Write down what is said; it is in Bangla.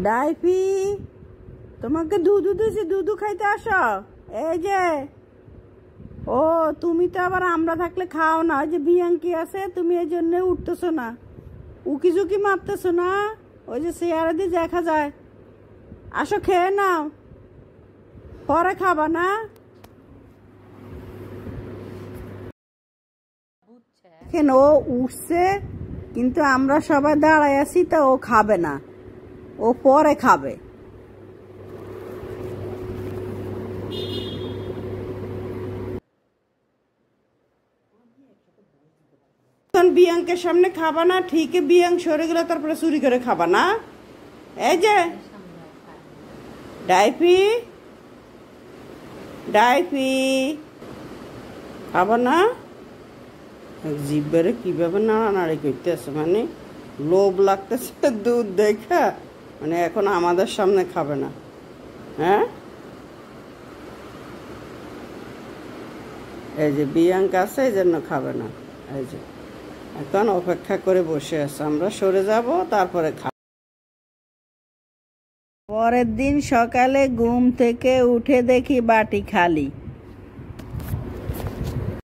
ডাইফি, তোমাকে দুধু দিছি, দুধু খাইতে আসো। এই যে, ও তুমি তো আবার আমরা থাকলে খাও না। ওই যে বিয়াঙ্কি আছে, তুমি এই জন্য উঠতেছো না, উকি ঝুঁকি মারতেছো না, ওই যে চেয়ারে দিয়ে দেখা যায়। আসো খেয়ে নাও, পরে খাবা না। কেন ও উঠছে, কিন্তু আমরা সবাই দাঁড়ায় আছি, তা ও খাবে না, ও পরে খাবে। বিয়াঙ্কের সামনে খাবা না, ঠিক বিয়াঙ্ক সরে গেলে তারপরে চুরি করে খাবা না। এই যে ডাইফি, ডাইফি খাবা না। জিব্বারে কিভাবে নাড়ানাড়ি করতেছে, মানে লোভ লাগতেছে দুধ দেখা, মানে এখন আমাদের সামনে খাবে না। হ্যাঁ, এই যে বিয়াঙ্ক আছে, এই জন্য খাবে না। এই যে এখন অপেক্ষা করে বসে আছে, আমরা সরে যাব তারপরে খাব। পরের দিন সকালে ঘুম থেকে উঠে দেখি বাটি খালি।